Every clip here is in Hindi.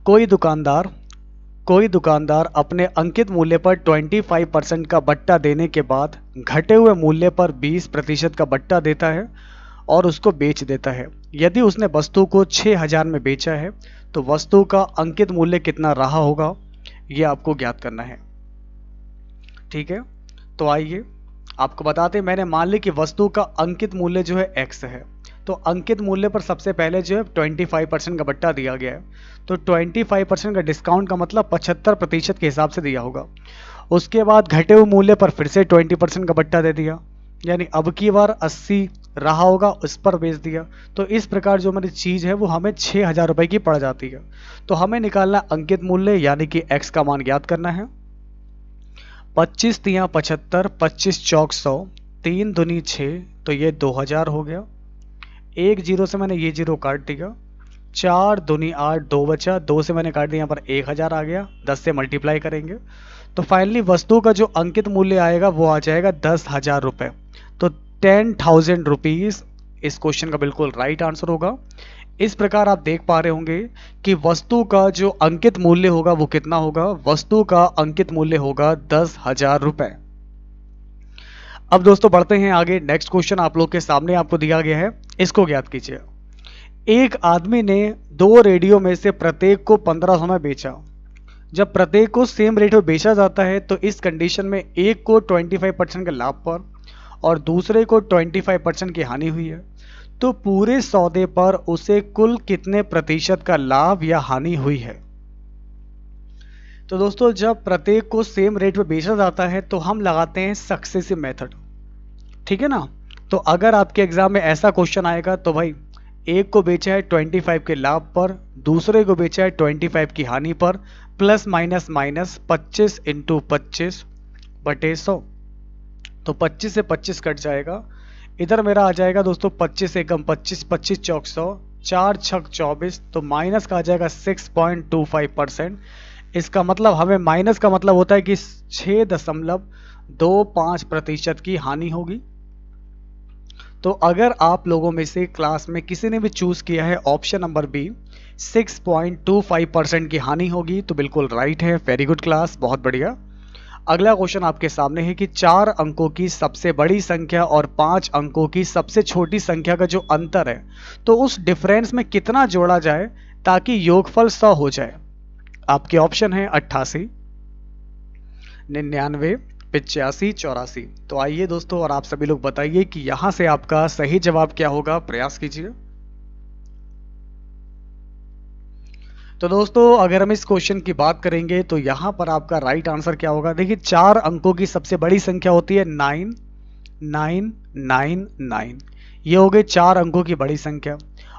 कोई दुकानदार अपने अंकित मूल्य पर 25% का बट्टा देने के बाद घटे हुए मूल्य पर 20% का बट्टा देता है और उसको बेच देता है। यदि उसने वस्तु को 6000 में बेचा है तो वस्तु का अंकित मूल्य कितना रहा होगा, ये आपको ज्ञात करना है। ठीक है, तो आइए आपको बताते हैं। मैंने मान ली कि वस्तु का अंकित मूल्य जो है x है, तो अंकित मूल्य पर सबसे पहले जो है 25% का बट्टा दिया गया है, तो 25% का डिस्काउंट का मतलब 75% के हिसाब से दिया होगा। उसके बाद घटे हुए मूल्य पर फिर से 20% का बट्टा दे दिया, यानी अब की बार 80 रहा होगा, उस पर बेच दिया। तो इस प्रकार जो हमारी चीज़ है वो हमें 6000 रुपये की पड़ जाती है। तो हमें निकालना अंकित मूल्य यानी कि x का मान ज्ञात करना है। 25 तियाँ 75, 25 चौक 100, 3 दूनी 6, तो ये 2000 हो गया। एक जीरो से मैंने ये जीरो काट दिया। 4 दूनी 8, 2 बचा, 2 से मैंने काट दिया, यहाँ पर 1000 आ गया। 10 से मल्टीप्लाई करेंगे तो फाइनली वस्तु का जो अंकित मूल्य आएगा वो आ जाएगा 10,000 रुपये। तो 10,000 रुपीज़ इस क्वेश्चन का बिल्कुल राइट आंसर होगा। इस प्रकार आप देख पा रहे होंगे कि वस्तु का जो अंकित मूल्य होगा वो कितना होगा। वस्तु का अंकित मूल्य होगा 10,000 रुपये। अब दोस्तों बढ़ते हैं आगे। नेक्स्ट क्वेश्चन आप लोग के सामने आपको दिया गया है, इसको ज्ञात कीजिए। एक आदमी ने 2 रेडियो में से प्रत्येक को 1500 में बेचा। जब प्रत्येक को सेम रेट में बेचा जाता है तो इस कंडीशन में एक को 25% के लाभ पर और दूसरे को 25% की हानि हुई है, तो पूरे सौदे पर उसे कुल कितने प्रतिशत का लाभ या हानि हुई है। तो दोस्तों जब प्रत्येक को सेम रेट पे बेचा जाता है तो हम लगाते हैं सक्सेसिव मेथड, ठीक है ना। तो अगर आपके एग्जाम में ऐसा क्वेश्चन आएगा तो भाई एक को बेचा है 25 के लाभ पर, दूसरे को बेचा है 25 की हानि पर, प्लस माइनस माइनस 25 इंटू 25 बटे 100, तो 25 से 25 कट जाएगा। इधर मेरा आ जाएगा दोस्तों 25 एकम 25, 25 चौक 100, 4 छक 24, तो माइनस का आ जाएगा 6.25%। इसका मतलब हमें माइनस का मतलब होता है कि 6.25% की हानि होगी। तो अगर आप लोगों में से क्लास में किसी ने भी चूज किया है ऑप्शन नंबर बी 6.25% की हानि होगी तो बिल्कुल राइट है। वेरी गुड क्लास, बहुत बढ़िया। अगला क्वेश्चन आपके सामने है कि 4 अंकों की सबसे बड़ी संख्या और 5 अंकों की सबसे छोटी संख्या का जो अंतर है तो उस डिफरेंस में कितना जोड़ा जाए ताकि योगफल 100 हो जाए। आपके ऑप्शन है 88, 99, 85, 84। तो आइए दोस्तों और आप सभी लोग बताइए कि यहां से आपका सही जवाब क्या होगा, प्रयास कीजिए। तो दोस्तों अगर हम इस क्वेश्चन की बात करेंगे तो यहां पर आपका राइट आंसर क्या होगा। देखिए 4 अंकों की सबसे बड़ी संख्या होती है 9999, ये हो गई 4 अंकों की बड़ी संख्या।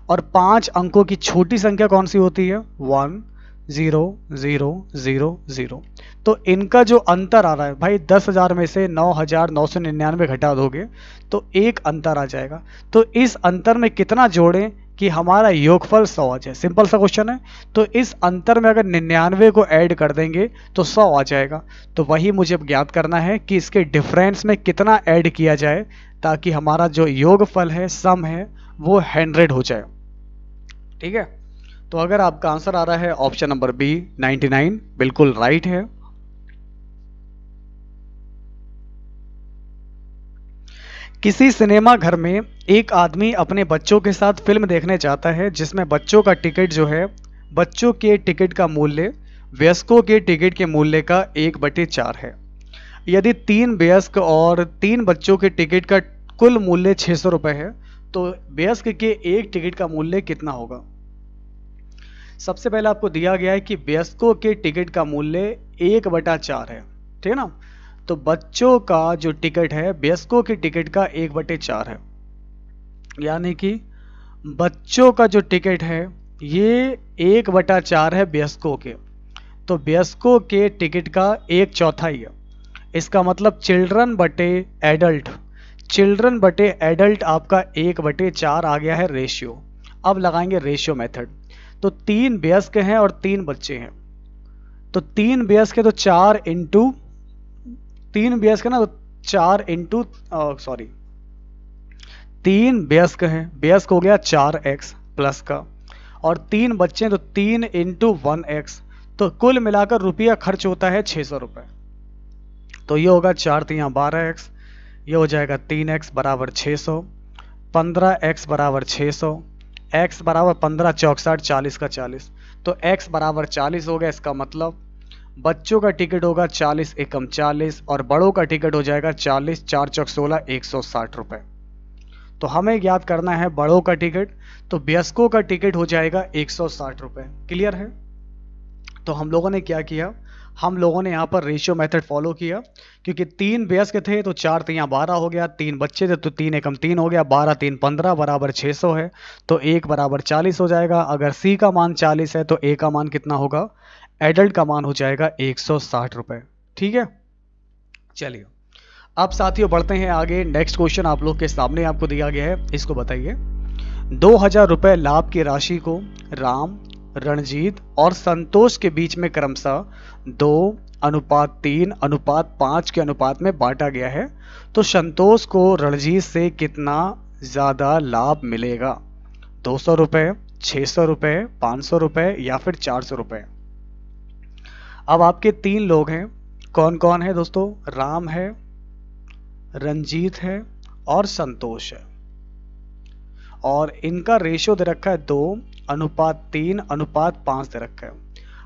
और 5 अंकों की छोटी संख्या कौन सी होती है 10000। तो इनका जो अंतर आ रहा है भाई 10,000 में से 9,999 घटा दोगे तो एक अंतर आ जाएगा। तो इस अंतर में कितना जोड़ें कि हमारा योगफल 100 आ जाए। सिंपल सा क्वेश्चन है। तो इस अंतर में अगर 99 को ऐड कर देंगे तो 100 आ जाएगा। तो वही मुझे ज्ञात करना है कि इसके डिफरेंस में कितना ऐड किया जाए ताकि हमारा जो योगफल है, सम है, वो 100 हो जाए। ठीक है, तो अगर आपका आंसर आ रहा है ऑप्शन नंबर बी 99, बिल्कुल राइट है। किसी सिनेमा घर में एक आदमी अपने बच्चों के साथ फिल्म देखने जाता है जिसमें बच्चों का टिकट जो है, बच्चों के टिकट का मूल्य वयस्कों के टिकट के मूल्य का 1/4 है। यदि 3 वयस्क और 3 बच्चों के टिकट का कुल मूल्य 600 रुपये है तो वयस्क के एक टिकट का मूल्य कितना होगा। सबसे पहले आपको दिया गया है कि वयस्कों के टिकट का मूल्य 1/4 है, ठीक है ना। तो बच्चों का जो टिकट है वयस्कों के टिकट का 1/4 है, यानी कि बच्चों का जो टिकट है ये 1/4 है वयस्कों के। तो वयस्कों के टिकट का 1/4 है। इसका मतलब चिल्ड्रन बटे एडल्ट, चिल्ड्रन बटे एडल्ट आपका 1/4 आ गया है रेशियो। अब लगाएंगे रेशियो मेथड। तो 3 वयस्क हैं और 3 बच्चे हैं, तो 3 वयस्क है तो 4 इंटू 3 वयस्क है ना, तो 4 इंटू 3 वयस्क हैं, वयस्क हो गया 4x प्लस का, और 3 बच्चे हैं तो 3 इंटू 1x, तो कुल मिलाकर रुपया खर्च होता है 600 रुपये। तो ये होगा 4 तियाँ 12x, ये हो जाएगा 3x बराबर 600, 15x बराबर 600, x बराबर 15 चौक 60, 40 का 40, तो x बराबर 40 हो गया। इसका मतलब बच्चों का टिकट होगा 40 एकम 40 और बड़ों का टिकट हो जाएगा 40 4 चौक 16, 160 रुपये। तो हमें याद करना है बड़ों का टिकट, तो वयस्कों का टिकट हो जाएगा 160 रुपये। क्लियर है? तो हम लोगों ने क्या किया, हम लोगों ने यहाँ पर रेशियो मेथड फॉलो किया, क्योंकि 3 वयस्क थे तो 4 तियाँ 12 हो गया, 3 बच्चे थे तो 3 एकम 3 हो गया, 12 3 15 बराबर 600 है, तो 1 बराबर 40 हो जाएगा। अगर सी का मान 40 है तो ए का मान कितना होगा, एडल्ट का मान हो जाएगा 160 रुपये। ठीक है, चलिए अब साथियों बढ़ते हैं आगे। नेक्स्ट क्वेश्चन आप लोग के सामने आपको दिया गया है, इसको बताइए। 2000 रुपये लाभ की राशि को राम, रणजीत और संतोष के बीच में क्रमशः 2:3:5 के अनुपात में बांटा गया है, तो संतोष को रणजीत से कितना ज्यादा लाभ मिलेगा? 200 रुपये, 600 रुपये, 500 रुपये या फिर 400 रुपये? अब आपके 3 लोग हैं, कौन कौन है दोस्तों? राम है, रंजीत है और संतोष है, और इनका रेशियो दे रखा है 2:3:5 दे रखा है।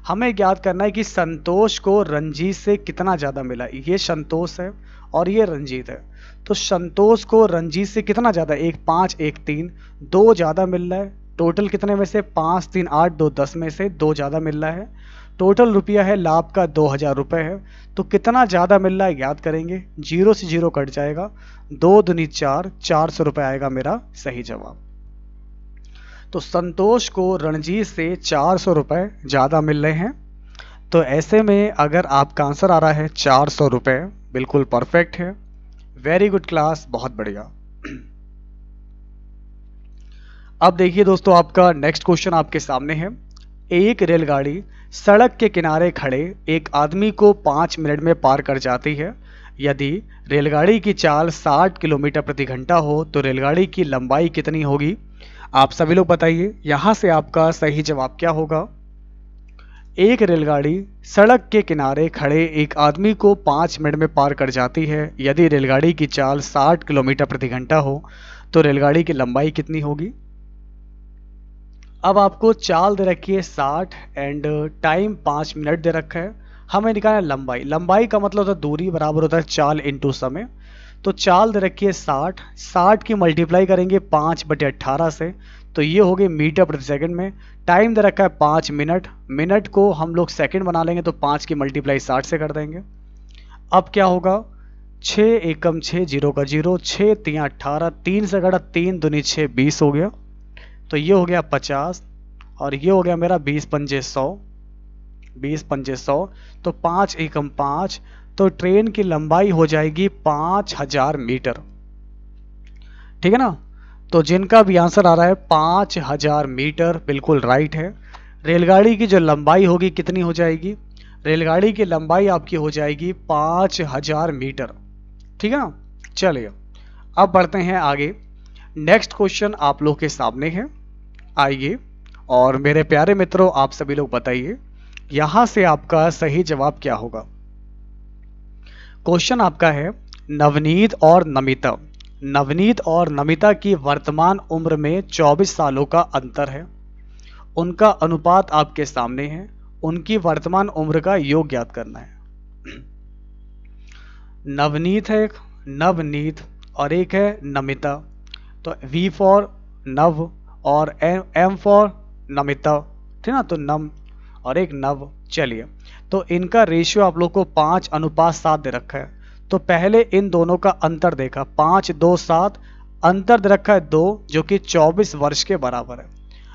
हमें याद करना है कि संतोष को रंजीत से कितना ज्यादा मिला। ये संतोष है और ये रंजीत है, तो संतोष को रंजीत से कितना ज्यादा, 1 5 1 3, 2 ज्यादा मिल रहा है। टोटल कितने में से 5 3 8 2 10 में से 2 ज्यादा मिल रहा है। टोटल रुपया है लाभ का 2000 रुपये है, तो कितना ज़्यादा मिल रहा है याद करेंगे, 0 से 0 कट जाएगा, 2 दूनी 4, 400 रुपये आएगा मेरा सही जवाब। तो संतोष को रणजीत से 400 रुपये ज़्यादा मिल रहे हैं, तो ऐसे में अगर आपका आंसर आ रहा है 400 रुपये, बिल्कुल परफेक्ट है। वेरी गुड क्लास, बहुत बढ़िया। अब देखिए दोस्तों, आपका नेक्स्ट क्वेश्चन आपके सामने है। एक रेलगाड़ी सड़क के किनारे खड़े एक आदमी को 5 मिनट में पार कर जाती है। यदि रेलगाड़ी की चाल 60 किलोमीटर प्रति घंटा हो तो रेलगाड़ी की लंबाई कितनी होगी? आप सभी लोग बताइए, यहाँ से आपका सही जवाब क्या होगा? एक रेलगाड़ी सड़क के किनारे खड़े एक आदमी को 5 मिनट में पार कर जाती है। यदि रेलगाड़ी की चाल 60 किलोमीटर प्रति घंटा हो तो रेलगाड़ी की लंबाई कितनी होगी? अब आपको चाल दे रखी है 60 एंड टाइम 5 मिनट दे रखा है। हमें निकालना है लंबाई। लंबाई का मतलब होता है दूरी बराबर होता है चाल इंटू समय। तो चाल दे रखी है 60, 60 की मल्टीप्लाई करेंगे 5/18 से, तो ये हो गई मीटर प्रति सेकंड में। टाइम दे रखा है 5 मिनट, मिनट को हम लोग सेकंड बना लेंगे तो 5 की मल्टीप्लाई 60 से कर देंगे। अब क्या होगा, 6 एकम 6, 0 का 0, 6 तियाँ 18, 3 से घटा 3 दूनी 6, 20 हो गया। तो ये हो गया 50 और ये हो गया मेरा 20 पंजे 100, 20 पंजे 100, तो 5 एकम 5, तो ट्रेन की लंबाई हो जाएगी 5000 मीटर। ठीक है ना? तो जिनका भी आंसर आ रहा है 5000 मीटर, बिल्कुल राइट है। रेलगाड़ी की जो लंबाई होगी कितनी हो जाएगी? रेलगाड़ी की लंबाई आपकी हो जाएगी 5000 मीटर। ठीक है ना? चलिए अब बढ़ते हैं आगे। नेक्स्ट क्वेश्चन आप लोग के सामने है, आइए। और मेरे प्यारे मित्रों, आप सभी लोग बताइए यहां से आपका सही जवाब क्या होगा। क्वेश्चन आपका है, नवनीत और नमिता, नवनीत और नमिता की वर्तमान उम्र में 24 सालों का अंतर है। उनका अनुपात आपके सामने है, उनकी वर्तमान उम्र का योग ज्ञात करना है। नवनीत है, नवनीत और एक है नमिता, तो V फॉर नव और M फॉर नमिता, ठीक ना, तो नम और एक नव। चलिए, तो इनका रेशियो आप लोग को 5:7 दे रखा है। तो पहले इन दोनों का अंतर देखा, 5 2 7, अंतर दे रखा है 2, जो कि 24 वर्ष के बराबर है।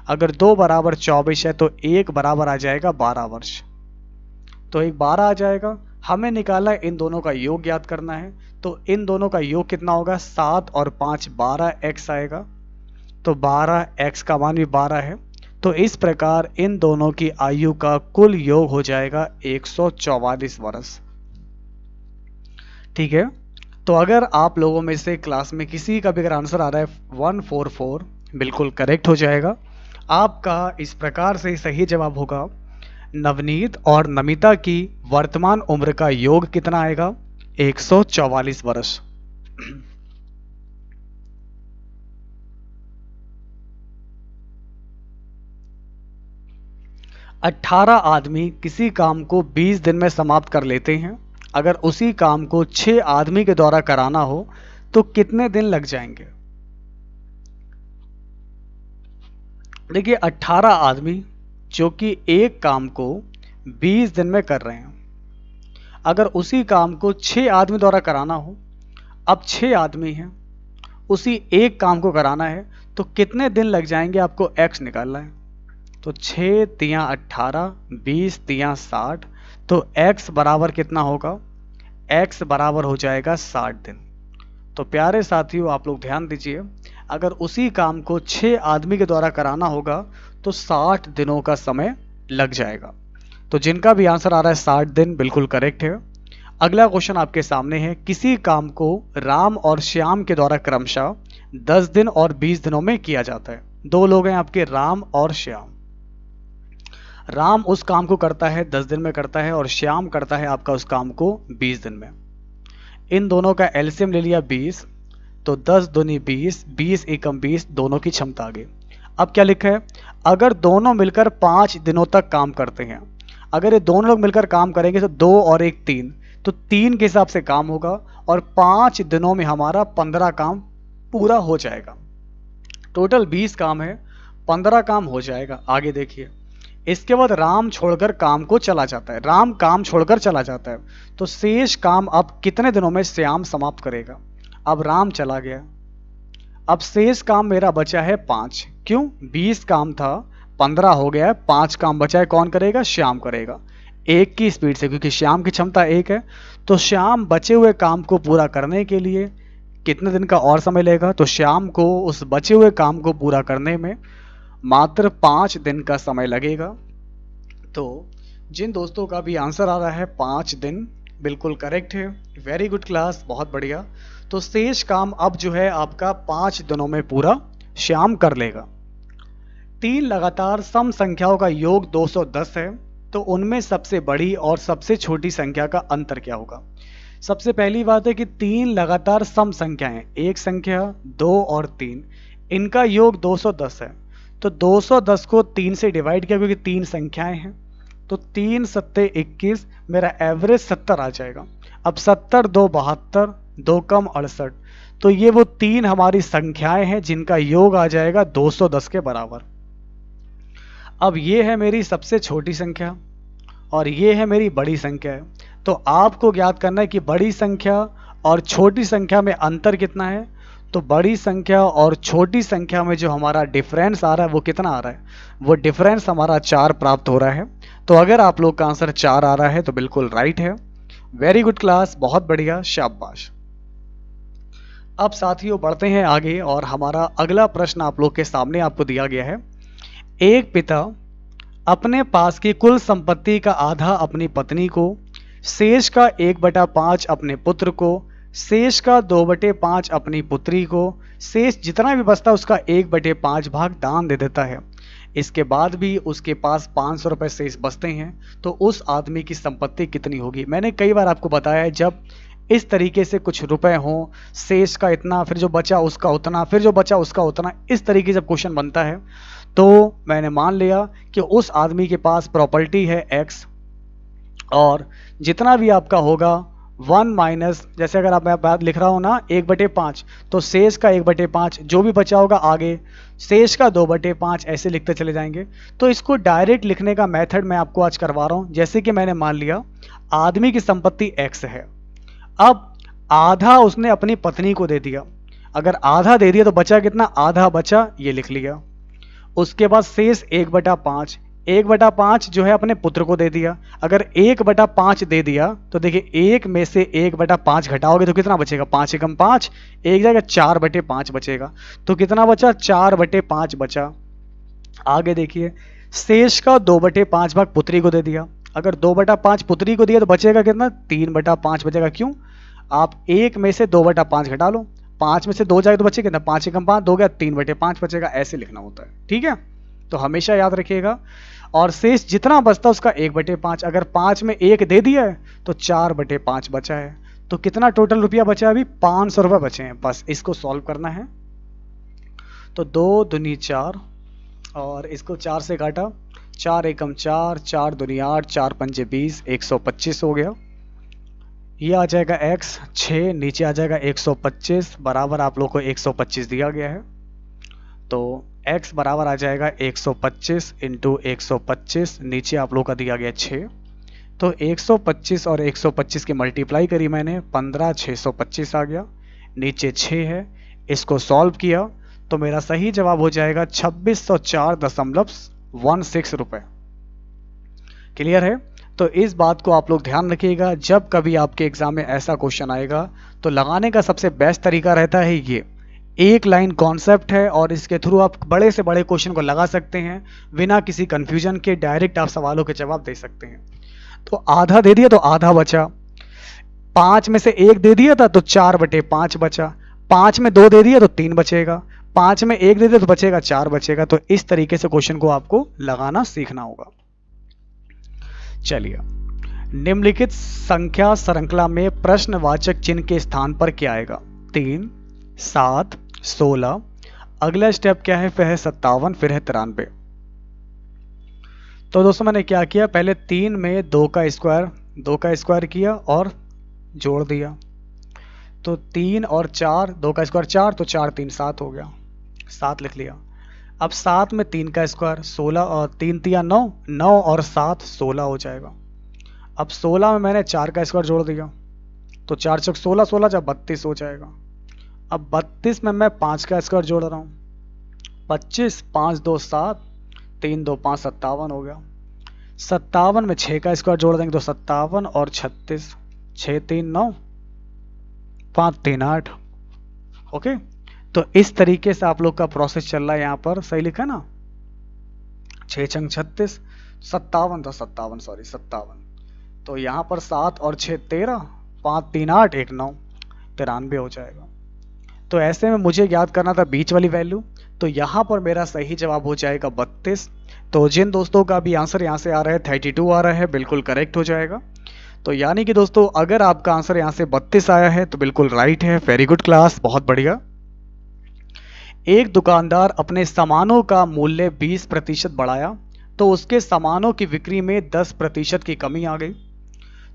अगर 2 बराबर 24 है तो 1 बराबर आ जाएगा 12 वर्ष, तो 1 12 आ जाएगा। हमें निकालना है इन दोनों का योग ज्ञात करना है, तो इन दोनों का योग कितना होगा, 7 और 5 12x आएगा, तो 12x का मान भी 12 है। तो इस प्रकार इन दोनों की आयु का कुल योग हो जाएगा 144 वर्ष। ठीक है, तो अगर आप लोगों में से क्लास में किसी का भी अगर आंसर आ रहा है 144, बिल्कुल करेक्ट हो जाएगा। आपका इस प्रकार से सही जवाब होगा नवनीत और नमिता की वर्तमान उम्र का योग कितना आएगा? 144 वर्ष। 18 आदमी किसी काम को 20 दिन में समाप्त कर लेते हैं। अगर उसी काम को 6 आदमी के द्वारा कराना हो तो कितने दिन लग जाएंगे? देखिए 18 आदमी जो कि एक काम को 20 दिन में कर रहे हैं, अगर उसी काम को 6 आदमी द्वारा कराना हो, अब 6 आदमी हैं, उसी एक काम को कराना है तो कितने दिन लग जाएंगे? आपको x निकालना है। तो 6 तियां 18, 20 तियां 60, तो x बराबर कितना होगा? x बराबर हो जाएगा 60 दिन। तो प्यारे साथियों आप लोग ध्यान दीजिए, अगर उसी काम को 6 आदमी के द्वारा कराना होगा तो 60 दिनों का समय लग जाएगा। तो जिनका भी आंसर आ रहा है 60 दिन, बिल्कुल करेक्ट है। अगला क्वेश्चन आपके सामने है, किसी काम को राम और श्याम के द्वारा क्रमशः 10 दिन और 20 दिनों में किया जाता है। दो लोग हैं आपके, राम और श्याम। राम उस काम को करता है 10 दिन में करता है और श्याम करता है आपका उस काम को 20 दिन में। इन दोनों का एलसीएम ले लिया 20, तो 10 दूनी 20, 20 एकम 20, दोनों की क्षमता आ गई। अब क्या लिखा है? अगर दोनों मिलकर 5 दिनों तक काम करते हैं, अगर ये दोनों लोग मिलकर काम करेंगे तो 2 और 1 3, तो 3 के हिसाब से काम होगा और 5 दिनों में हमारा 15 काम पूरा हो जाएगा। टोटल 20 काम है, 15 काम हो जाएगा। आगे देखिए, इसके बाद राम छोड़कर काम को चला जाता है। राम काम छोड़कर चला जाता है तो शेष काम अब कितने दिनों में श्याम समाप्त करेगा? अब राम चला गया, अब शेष काम मेरा बचा है 5। क्यों? 20 काम था, 15 हो गया है, 5 काम बचा है, कौन करेगा? श्याम करेगा, 1 की स्पीड से, क्योंकि श्याम की क्षमता 1 है। तो श्याम बचे हुए काम को पूरा करने के लिए कितने दिन का और समय लेगा? तो श्याम को उस बचे हुए काम को पूरा करने में मात्र 5 दिन का समय लगेगा। तो जिन दोस्तों का भी आंसर आ रहा है 5 दिन, बिल्कुल करेक्ट है। वेरी गुड क्लास, बहुत बढ़िया। तो शेष काम अब जो है आपका 5 दिनों में पूरा श्याम कर लेगा। 3 लगातार सम संख्याओं का योग 210 है, तो उनमें सबसे बड़ी और सबसे छोटी संख्या का अंतर क्या होगा? सबसे पहली बात है कि 3 लगातार सम संख्याएं, एक संख्या, 2 और 3, इनका योग 210 है। तो 210 को 3 से डिवाइड किया, क्योंकि 3 संख्याएं हैं, तो 3 सत्ते 21, मेरा एवरेज 70 आ जाएगा। अब 70 2 72, 2 कम 68, तो ये वो 3 हमारी संख्याएं हैं जिनका योग आ जाएगा 210 के बराबर। अब ये है मेरी सबसे छोटी संख्या और ये है मेरी बड़ी संख्या है। तो आपको ज्ञात करना है कि बड़ी संख्या और छोटी संख्या में अंतर कितना है। तो बड़ी संख्या और छोटी संख्या में जो हमारा डिफरेंस आ रहा है वो कितना आ रहा है? वो डिफरेंस हमारा 4 प्राप्त हो रहा है। तो अगर आप लोग का आंसर 4 आ रहा है तो बिल्कुल राइट है। वेरी गुड क्लास, बहुत बढ़िया, शाबाश। अब साथियों बढ़ते हैं आगे और हमारा अगला प्रश्न आप लोग के सामने आपको दिया गया है। एक पिता अपने पास की कुल संपत्ति का आधा अपनी पत्नी को, शेष का 1/5 अपने पुत्र को, शेष का 2/5 अपनी पुत्री को, शेष जितना भी बचता उसका 1/5 भाग दान दे देता है। इसके बाद भी उसके पास 500 रुपये शेष बचते हैं, तो उस आदमी की संपत्ति कितनी होगी? मैंने कई बार आपको बताया है, जब इस तरीके से कुछ रुपए हों, शेष का इतना, फिर जो बचा उसका उतना, फिर जो बचा उसका उतना, इस तरीके से क्वेश्चन बनता है, तो मैंने मान लिया कि उस आदमी के पास प्रॉपर्टी है x और जितना भी आपका होगा 1 माइनस, जैसे अगर आप मैं बात लिख रहा हूँ ना 1/5, तो शेष का 1/5, जो भी बचा होगा आगे शेष का 2/5, ऐसे लिखते चले जाएंगे। तो इसको डायरेक्ट लिखने का मेथड मैं आपको आज करवा रहा हूँ। जैसे कि मैंने मान लिया आदमी की संपत्ति x है, अब आधा उसने अपनी पत्नी को दे दिया, अगर आधा दे दिया तो बचा कितना? आधा बचा, ये लिख लिया। उसके बाद शेष 1/5, 1/5 जो है अपने पुत्र को दे दिया। अगर 1/5 दे दिया तो देखिए 1 में से 1/5 घटाओगे तो कितना बचेगा? 5 एकम 5, 1 जाएगा, 4/5 बचेगा। तो कितना बचा? 4/5 बचा। आगे देखिए, शेष का 2/5 भाग पुत्री को दे दिया। अगर 2/5 पुत्री को दिया तो बचेगा कितना? 3/5 बचेगा। क्यों? आप 1 में से 2/5 घटा लो, 5 में से 2 जाएगा तो बचेगा कितना? 5 एकम 5, 2 गया, 3/5 बचेगा। ऐसे लिखना होता है, ठीक है। तो हमेशा याद रखिएगा। और शेष जितना बचता उसका 1/5, अगर 5 में 1 दे दिया है तो 4/5 बचा है। तो कितना टोटल रुपया बचा है? अभी 500 रुपये बचे हैं। बस इसको सॉल्व करना है। तो 2 दूनी 4 और इसको 4 से काटा, 4 एकम 4, 4 दूनी 8, 4 पंजे 20, 125 हो गया। ये आ जाएगा x, 6 नीचे आ जाएगा 125 बराबर आप लोग को 125 दिया गया है। तो x बराबर आ जाएगा 125 इंटू 125, नीचे आप लोग का दिया गया 6। तो 125 और 125 की मल्टीप्लाई करी मैंने, 15 625 आ गया, नीचे 6 है। इसको सॉल्व किया तो मेरा सही जवाब हो जाएगा 2604.16 रुपये। क्लियर है? तो इस बात को आप लोग ध्यान रखिएगा, जब कभी आपके एग्जाम में ऐसा क्वेश्चन आएगा तो लगाने का सबसे बेस्ट तरीका रहता है ये। एक लाइन कॉन्सेप्ट है और इसके थ्रू आप बड़े से बड़े क्वेश्चन को लगा सकते हैं बिना किसी कंफ्यूजन के। डायरेक्ट आप सवालों के जवाब दे सकते हैं। तो आधा दे दिया तो आधा बचा, 5 में से 1 दे दिया था तो 4/5 बचा, 5 में 2 दे दिया तो 3 बचेगा, 5 में 1 दे दिया तो बचेगा 4 बचेगा। तो इस तरीके से क्वेश्चन को आपको लगाना सीखना होगा। चलिए, निम्नलिखित संख्या श्रृंखला में प्रश्नवाचक चिन्ह के स्थान पर क्या आएगा? 3, 7, 16, अगला स्टेप क्या है? फिर है 57, फिर है 93। तो दोस्तों मैंने क्या किया, पहले 3 में 2 का स्क्वायर किया और जोड़ दिया। तो 3 और 4, 2 का स्क्वायर 4, तो 4 3 7 हो गया, 7 लिख लिया। अब 7 में 3 का स्क्वायर 16 और 3 3 9, 9 और 7 16 हो जाएगा। अब 16 में मैंने 4 का स्क्वायर जोड़ दिया तो 4 चौक 16, 16 जब 32 हो जाएगा। अब 32 में मैं 5 का स्क्वायर जोड़ रहा हूँ, 25, 5 2 7, 3 2 5 57 हो गया। 57 में 6 का स्क्वायर जोड़ देंगे तो 57 और 36, 6 3 9, 5 3 8। ओके, तो इस तरीके से आप लोग का प्रोसेस चल रहा है। यहाँ पर सही लिखा है ना, 6 छंग 36, 57 था 57, सॉरी 57। तो यहाँ पर 7 और 6 13, 5 3 8, 1 9, 93 हो जाएगा। तो ऐसे में मुझे याद करना था बीच वाली वैल्यू, तो यहाँ पर मेरा सही जवाब हो जाएगा 32। तो जिन दोस्तों का भी आंसर यहाँ से आ रहा है 32 आ रहा है, बिल्कुल करेक्ट हो जाएगा। तो यानी कि दोस्तों अगर आपका आंसर यहाँ से 32 आया है तो बिल्कुल राइट है। वेरी गुड क्लास, बहुत बढ़िया। एक दुकानदार अपने सामानों का मूल्य 20% बढ़ाया तो उसके सामानों की बिक्री में 10% की कमी आ गई,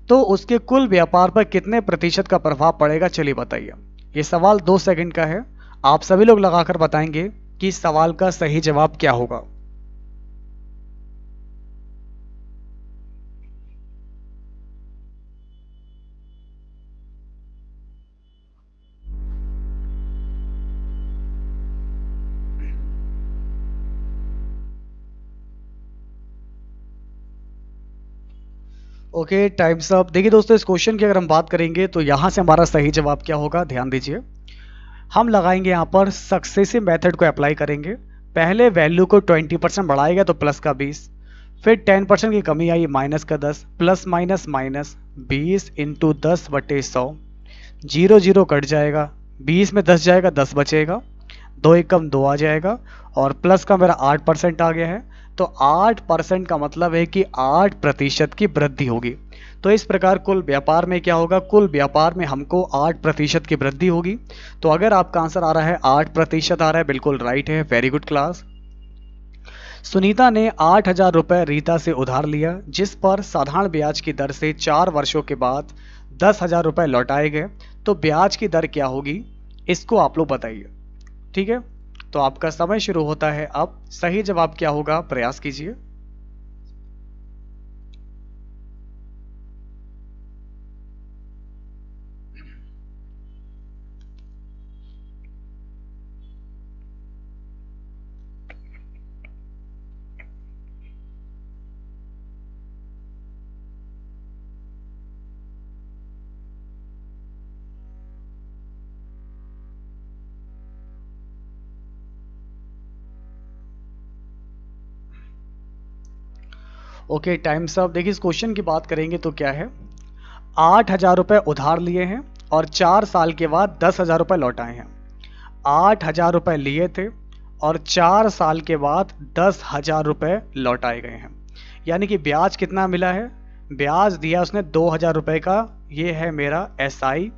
तो उसके कुल व्यापार पर कितने प्रतिशत का प्रभाव पड़ेगा? चलिए बताइए। ये सवाल 2 सेकंड का है, आप सभी लोग लगाकर बताएंगे कि सवाल का सही जवाब क्या होगा। Okay, times up. देखिए दोस्तों, इस क्वेश्चन की अगर हम बात करेंगे तो यहां से हमारा सही जवाब क्या होगा, ध्यान दीजिए। हम लगाएंगे यहाँ पर सक्सेसिव मेथड को अप्लाई करेंगे। पहले वैल्यू को 20% बढ़ाएगा तो प्लस का 20, फिर 10% की कमी आई माइनस का 10, plus minus minus 20 into 10/100, 0 0 cut जाएगा, 20 में 10 जाएगा, 10 बचेगा, 2 एकम 2 आ जाएगा और प्लस का मेरा 8% आ गया है। तो 8% का मतलब है कि 8% की वृद्धि होगी। तो इस प्रकार कुल व्यापार में क्या होगा, कुल व्यापार में हमको 8% की वृद्धि होगी। तो अगर आपका आंसर आ रहा है 8% आ रहा है, बिल्कुल राइट है। Very good class. सुनीता ने 8,000 रुपये रीता से उधार लिया, जिस पर साधारण ब्याज की दर से 4 वर्षों के बाद 10,000 रुपये लौटाए गए। तो ब्याज की दर क्या होगी, इसको आप लोग बताइए। ठीक है, तो आपका समय शुरू होता है अब। सही जवाब क्या होगा, प्रयास कीजिए। Okay, times up. देखिए इस क्वेश्चन की बात करेंगे तो क्या है, 8,000 रुपये उधार लिए हैं और 4 साल के बाद 10,000 रुपये लौटाए हैं। 8,000 रुपये लिए थे और 4 साल के बाद 10,000 रुपये लौटाए गए हैं। यानी कि ब्याज कितना मिला है, ब्याज दिया उसने 2,000 रुपये का। ये है मेरा SI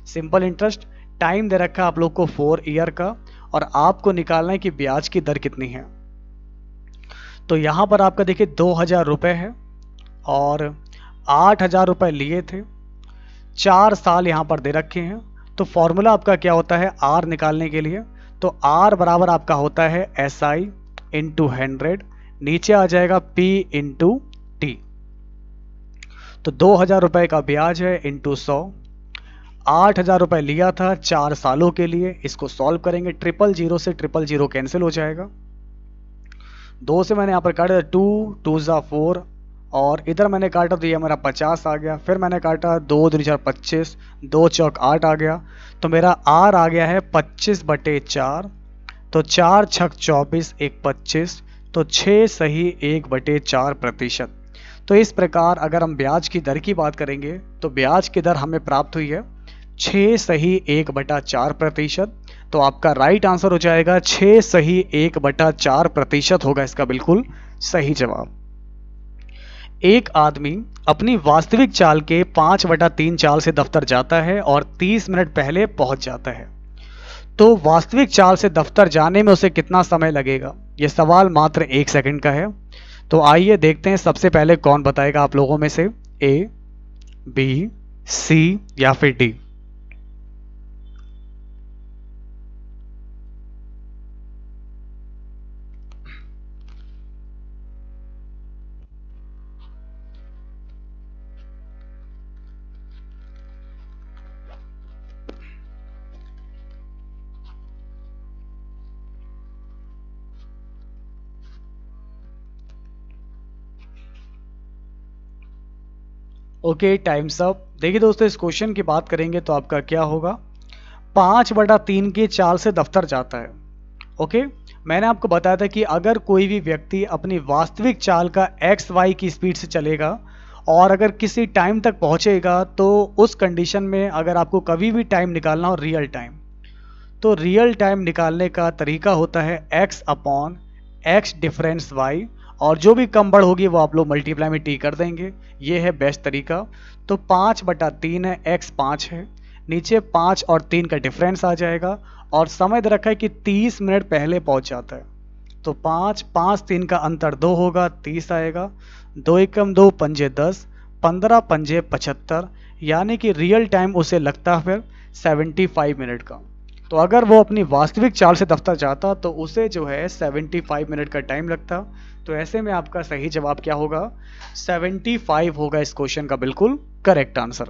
सिंपल इंटरेस्ट। टाइम दे रखा है आप लोग को 4 ईयर का, और आपको निकालना है कि ब्याज की दर कितनी है। तो यहाँ पर आपका देखिए 2,000 रुपये है और 8,000 रुपये लिए थे, 4 साल यहाँ पर दे रखे हैं। तो फॉर्मूला आपका क्या होता है R निकालने के लिए, तो R बराबर आपका होता है SI इंटू 100, नीचे आ जाएगा P इंटू T। तो 2,000 रुपये का ब्याज है इंटू 100, 8,000 रुपये लिया था 4 सालों के लिए। इसको सॉल्व करेंगे, 000 से 000 कैंसिल हो जाएगा। 2 से मैंने यहाँ पर काटा 2 2 ज़ा 4, और इधर मैंने काटा तो ये मेरा 50 आ गया। फिर मैंने काटा 2 2 25, 2 चौक 8 आ गया। तो मेरा R आ गया है 25/4। तो 4 छक 24, 1 25, तो 6 सही 1/4%। तो इस प्रकार अगर हम ब्याज की दर की बात करेंगे तो ब्याज की दर हमें प्राप्त हुई है 6 सही 1/4%। तो आपका राइट आंसर हो जाएगा 6 सही 1/4% होगा इसका बिल्कुल सही जवाब। एक आदमी अपनी वास्तविक चाल के 5/3 चाल से दफ्तर जाता है और 30 मिनट पहले पहुंच जाता है। तो वास्तविक चाल से दफ्तर जाने में उसे कितना समय लगेगा? यह सवाल मात्र 1 सेकंड का है। तो आइए देखते हैं सबसे पहले कौन बताएगा आप लोगों में से, A, B, C या फिर D। Okay, times up. देखिए दोस्तों, इस क्वेश्चन की बात करेंगे तो आपका क्या होगा, 5/3 की चाल से दफ्तर जाता है। ओके, मैंने आपको बताया था कि अगर कोई भी व्यक्ति अपनी वास्तविक चाल का XY की स्पीड से चलेगा और अगर किसी टाइम तक पहुंचेगा, तो उस कंडीशन में अगर आपको कभी भी टाइम निकालना हो रियल टाइम, तो रियल टाइम निकालने का तरीका होता है X/X डिफरेंस Y, और जो भी कम बढ़ होगी वो आप लोग मल्टीप्लाई में T कर देंगे। ये है बेस्ट तरीका। तो 5/3 है, X 5 है, नीचे 5 और 3 का डिफरेंस आ जाएगा, और समय दे रखा है कि 30 मिनट पहले पहुंच जाता है। तो 5 5 3 का अंतर 2 होगा, 30 आएगा। 2 एकम 2 पंजे 10, 15 पंजे 75, यानी कि रियल टाइम उसे लगता है फिर 75 मिनट का। तो अगर वो अपनी वास्तविक चाल से दफ्तर जाता तो उसे जो है 75 मिनट का टाइम लगता। तो ऐसे में आपका सही जवाब क्या होगा, 75 होगा इस क्वेश्चन का बिल्कुल करेक्ट आंसर।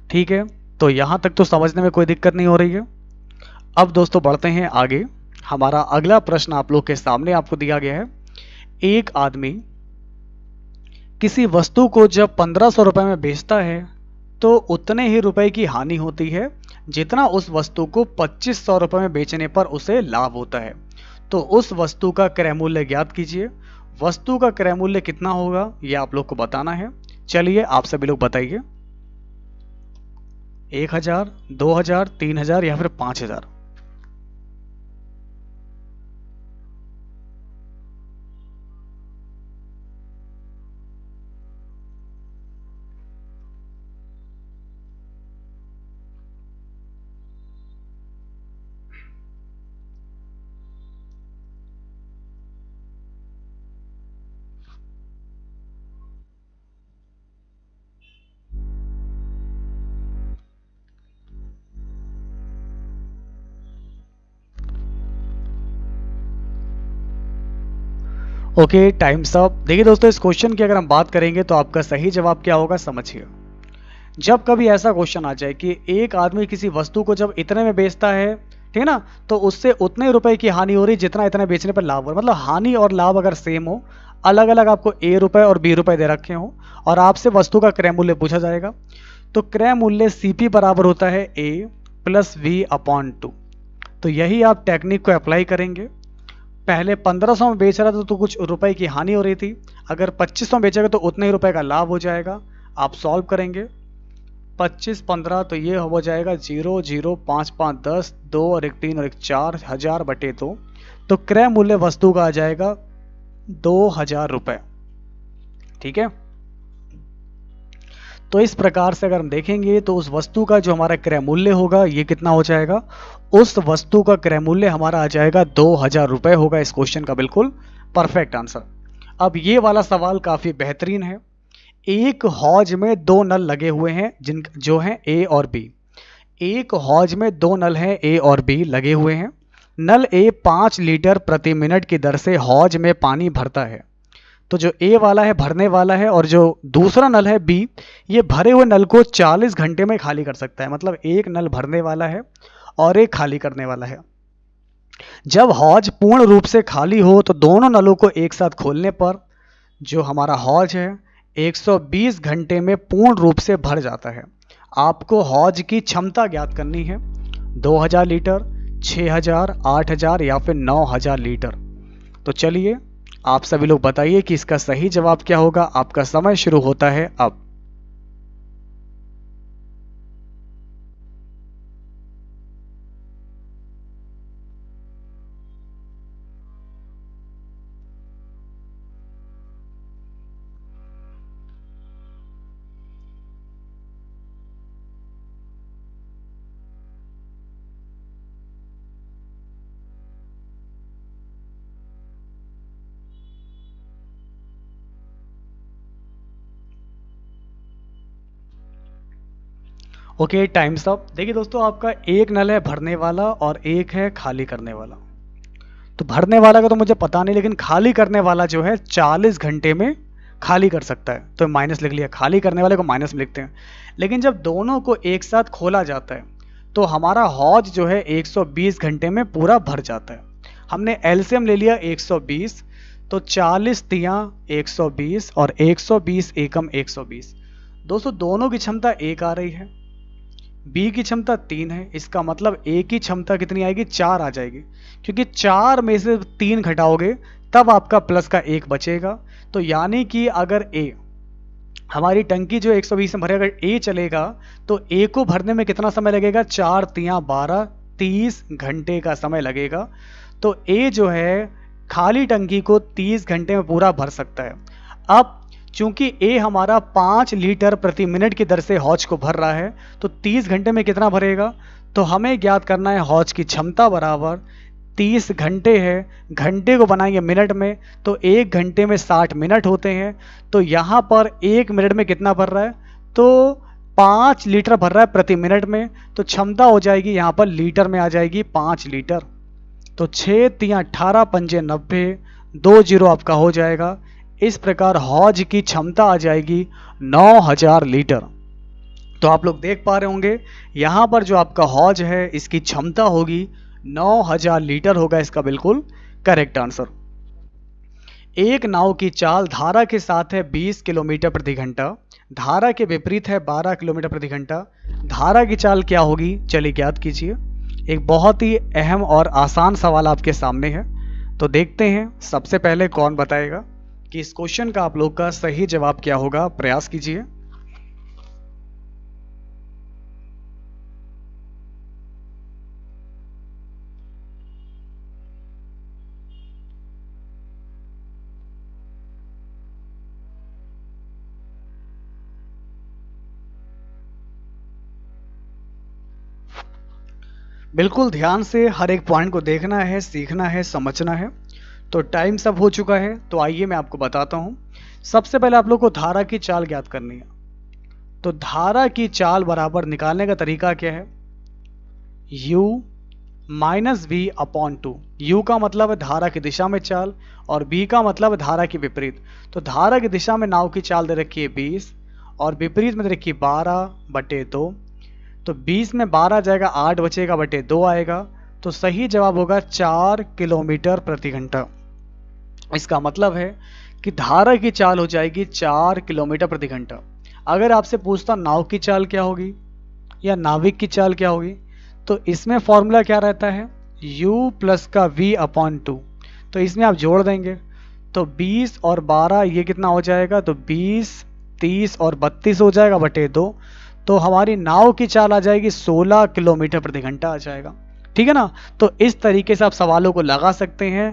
ठीक है, तो यहां तक तो समझने में कोई दिक्कत नहीं हो रही है। अब दोस्तों बढ़ते हैं आगे। हमारा अगला प्रश्न आप लोग के सामने आपको दिया गया है। एक आदमी किसी वस्तु को जब 1500 रुपए में बेचता है तो उतने ही रुपए की हानि होती है जितना उस वस्तु को 2500 रुपए में बेचने पर उसे लाभ होता है। तो उस वस्तु का क्रय मूल्य ज्ञात कीजिए। वस्तु का क्रय मूल्य कितना होगा यह आप लोग को बताना है। चलिए आप सभी लोग बताइए, 1000, 2000, 3000 या फिर 5000। Okay, times up. देखिए दोस्तों, इस क्वेश्चन की अगर हम बात करेंगे तो आपका सही जवाब क्या होगा समझिए। जब कभी ऐसा क्वेश्चन आ जाए कि एक आदमी किसी वस्तु को जब इतने में बेचता है, ठीक है ना, तो उससे उतने रुपए की हानि हो रही जितना इतने बेचने पर लाभ हो रहा है। मतलब हानि और लाभ अगर सेम हो, अलग अलग आपको A रुपए और B रुपए दे रखे हो और आपसे वस्तु का क्रय मूल्य पूछा जाएगा, तो क्रय मूल्य CP बराबर होता है A + V/2। तो यही आप टेक्निक को अप्लाई करेंगे। पहले 1500 में बेच रहा था तो कुछ रुपए की हानि हो रही थी, अगर 2500 में बेचेगा तो उतने ही रुपए का लाभ हो जाएगा। आप सॉल्व करेंगे 25 15, तो ये हो जाएगा 0 0 5 5 10, 2 और 1 3 और 1 4, 1000/2। तो क्रय मूल्य वस्तु का आ जाएगा 2000 रुपए। ठीक है, तो इस प्रकार से अगर हम देखेंगे तो उस वस्तु का जो हमारा क्रय मूल्य होगा ये कितना हो जाएगा, उस वस्तु का क्रय मूल्य हमारा आ जाएगा 2000 रुपए होगा इस क्वेश्चन का बिल्कुल परफेक्ट आंसर। अब ये वाला सवाल काफी बेहतरीन है। एक हौज में 2 नल लगे हुए हैं जिन जो हैं ए और बी। एक हौज में 2 नल हैं ए और बी लगे हुए हैं। नल ए 5 लीटर प्रति मिनट की दर से हौज में पानी भरता है। तो जो ए वाला है भरने वाला है और जो दूसरा नल है बी, ये भरे हुए नल को 40 घंटे में खाली कर सकता है। मतलब एक नल भरने वाला है और एक खाली करने वाला है। जब हौज पूर्ण रूप से खाली हो तो दोनों नलों को एक साथ खोलने पर जो हमारा हौज है 120 घंटे में पूर्ण रूप से भर जाता है। आपको हौज की क्षमता ज्ञात करनी है, 2000 लीटर, 6000, 8000 या फिर 9000 लीटर। तो चलिए आप सभी लोग बताइए कि इसका सही जवाब क्या होगा। आपका समय शुरू होता है अब। Okay, times up. देखिए दोस्तों, आपका एक नल है भरने वाला और एक है खाली करने वाला। तो भरने वाला का तो मुझे पता नहीं, लेकिन खाली करने वाला जो है 40 घंटे में खाली कर सकता है, तो माइनस लिख लिया। खाली करने वाले को माइनस में लिखते हैं। लेकिन जब दोनों को एक साथ खोला जाता है तो हमारा हौज जो है 120 घंटे में पूरा भर जाता है। हमने एलसीएम ले लिया 120, तो 40 तियां 120 और 120 एकम 120। दोस्तों दोनों की क्षमता 1 आ रही है, बी की क्षमता 3 है। इसका मतलब ए की क्षमता कितनी आएगी, 4 आ जाएगी, क्योंकि 4 में से 3 घटाओगे तब आपका प्लस का 1 बचेगा। तो यानी कि अगर ए हमारी टंकी जो 120 में भरे, अगर ए चलेगा तो ए को भरने में कितना समय लगेगा, 4 तियां 12, 30 घंटे का समय लगेगा। तो ए जो है खाली टंकी को 30 घंटे में पूरा भर सकता है। अब चूंकि ए हमारा 5 लीटर प्रति मिनट की दर से हौज को भर रहा है, तो 30 घंटे में कितना भरेगा, तो हमें ज्ञात करना है हौज की क्षमता बराबर 30 घंटे है। घंटे को बनाएंगे मिनट में, तो 1 घंटे में 60 मिनट होते हैं। तो यहाँ पर 1 मिनट में कितना भर रहा है, तो 5 लीटर भर रहा है प्रति मिनट में। तो क्षमता हो जाएगी यहाँ पर लीटर में आ जाएगी 5 लीटर। तो 6 तियां 18, 5 90, 2 जीरो आपका हो जाएगा। इस प्रकार हौज की क्षमता आ जाएगी 9000 लीटर। तो आप लोग देख पा रहे होंगे यहाँ पर जो आपका हौज है इसकी क्षमता होगी 9000 लीटर होगा इसका बिल्कुल करेक्ट आंसर। एक नाव की चाल धारा के साथ है 20 किलोमीटर प्रति घंटा, धारा के विपरीत है 12 किलोमीटर प्रति घंटा। धारा की चाल क्या होगी, चलिए ज्ञात कीजिए। एक बहुत ही अहम और आसान सवाल आपके सामने है, तो देखते हैं सबसे पहले कौन बताएगा कि इस क्वेश्चन का आप लोग का सही जवाब क्या होगा। प्रयास कीजिए। बिल्कुल ध्यान से हर एक पॉइंट को देखना है, सीखना है, समझना है। तो टाइम सब हो चुका है, तो आइए मैं आपको बताता हूं। सबसे पहले आप लोग को धारा की चाल ज्ञात करनी है। तो धारा की चाल बराबर निकालने का तरीका क्या है, u minus V upon 2। U का मतलब है धारा की दिशा में चाल और b का मतलब है धारा की विपरीत। तो धारा की दिशा में नाव की चाल दे रखी है 20 और विपरीत में दे रखी है 12/2। तो 20 में 12 जाएगा, 8 बचेगा, बटे 2 आएगा। तो सही जवाब होगा 4 किलोमीटर प्रति घंटा। इसका मतलब है कि धारा की चाल हो जाएगी 4 किलोमीटर प्रति घंटा। अगर आपसे पूछता नाव की चाल क्या होगी या नाविक की चाल क्या होगी, तो इसमें फॉर्मूला क्या रहता है, u प्लस का v अपॉन 2। तो इसमें आप जोड़ देंगे तो 20 और 12 ये कितना हो जाएगा, तो 20, 30 और 32 हो जाएगा, बटे 2। तो हमारी नाव की चाल आ जाएगी 16 किलोमीटर प्रति घंटा आ जाएगा। ठीक है ना। तो इस तरीके से आप सवालों को लगा सकते हैं।